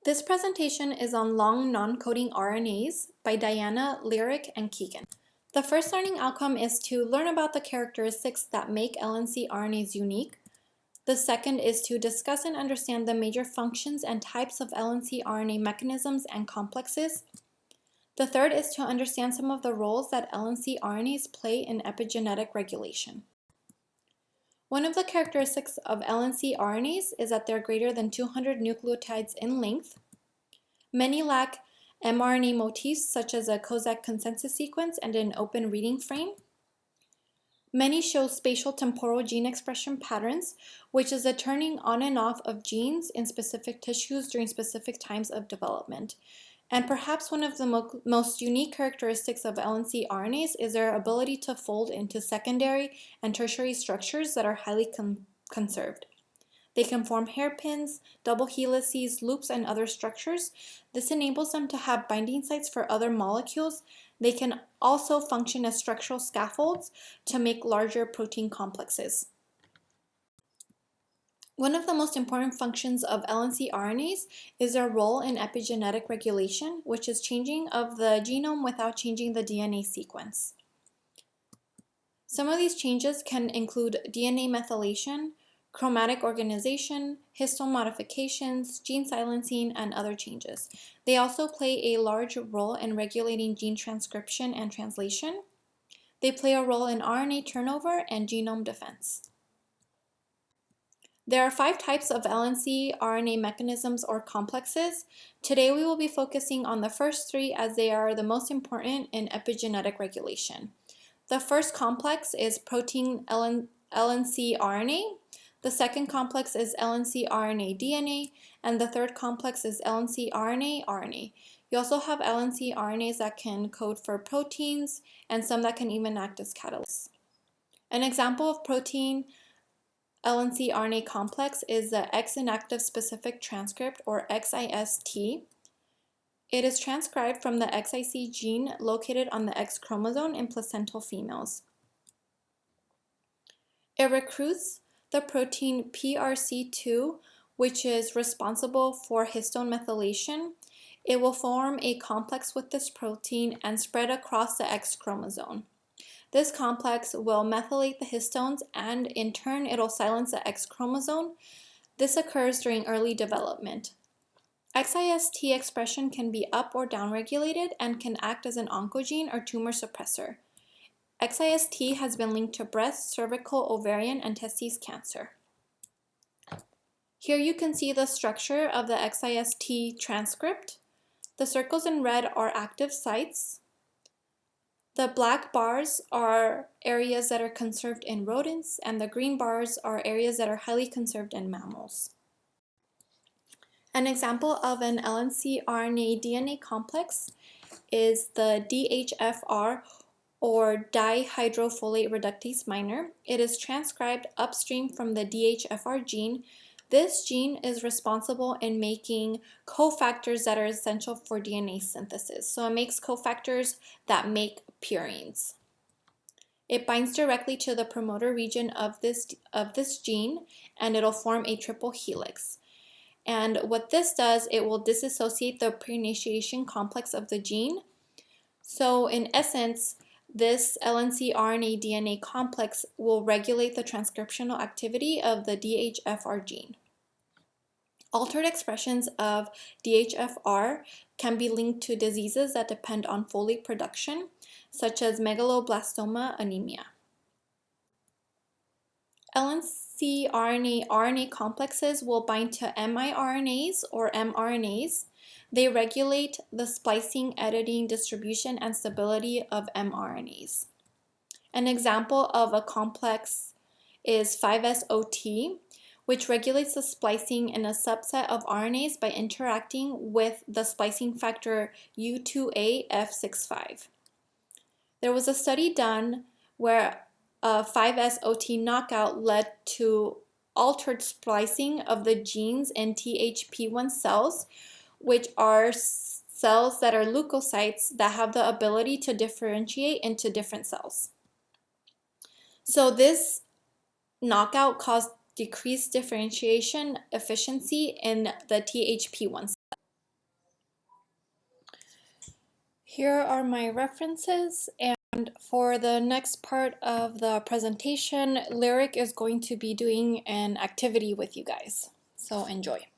This presentation is on long non-coding RNAs by Diana, Lyric, and Keegan. The first learning outcome is to learn about the characteristics that make lncRNAs unique. The second is to discuss and understand the major functions and types of lncRNA mechanisms and complexes. The third is to understand some of the roles that lncRNAs play in epigenetic regulation. One of the characteristics of lncRNAs is that they're greater than 200 nucleotides in length. Many lack mRNA motifs such as a Kozak consensus sequence and an open reading frame. Many show spatial temporal gene expression patterns, which is the turning on and off of genes in specific tissues during specific times of development. And perhaps one of the most unique characteristics of lncRNAs is their ability to fold into secondary and tertiary structures that are highly conserved. They can form hairpins, double helices, loops, and other structures. This enables them to have binding sites for other molecules. They can also function as structural scaffolds to make larger protein complexes. One of the most important functions of lncRNAs is their role in epigenetic regulation, which is changing of the genome without changing the DNA sequence. Some of these changes can include DNA methylation, chromatic organization, histone modifications, gene silencing, and other changes. They also play a large role in regulating gene transcription and translation. They play a role in RNA turnover and genome defense. There are 5 types of lncRNA mechanisms or complexes. Today we will be focusing on the first 3 as they are the most important in epigenetic regulation. The first complex is protein-lncRNA. The second complex is lncRNA-DNA, and the third complex is lncRNA-RNA. You also have lncRNAs that can code for proteins and some that can even act as catalysts. An example of protein lncRNA complex is the X-inactive specific transcript, or XIST. It is transcribed from the XIC gene located on the X chromosome in placental females. It recruits the protein PRC2, which is responsible for histone methylation. It will form a complex with this protein and spread across the X chromosome. This complex will methylate the histones, and in turn it'll silence the X chromosome. This occurs during early development. XIST expression can be up or down regulated and can act as an oncogene or tumor suppressor. XIST has been linked to breast, cervical, ovarian, and testes cancer. Here you can see the structure of the XIST transcript. The circles in red are active sites. The black bars are areas that are conserved in rodents, and the green bars are areas that are highly conserved in mammals. An example of an lncRNA-DNA complex is the DHFR, or dihydrofolate reductase minor. It is transcribed upstream from the DHFR gene. This gene is responsible in making cofactors that are essential for DNA synthesis. So it makes cofactors that make purines. It binds directly to the promoter region of this gene, and it'll form a triple helix. And what this does, it will disassociate the pre-initiation complex of the gene. So in essence, this lncRNA-DNA complex will regulate the transcriptional activity of the DHFR gene. Altered expressions of DHFR can be linked to diseases that depend on folate production, such as megaloblastoma anemia. lncRNA-RNA complexes will bind to miRNAs or mRNAs. They regulate the splicing, editing, distribution, and stability of mRNAs. An example of a complex is 5SOT, which regulates the splicing in a subset of RNAs by interacting with the splicing factor U2AF65. There was a study done where a 5SOT knockout led to altered splicing of the genes in THP1 cells, which are cells that are leukocytes that have the ability to differentiate into different cells. So this knockout caused decreased differentiation efficiency in the THP1 cell. Here are my references, and for the next part of the presentation, Lyric is going to be doing an activity with you guys. So enjoy.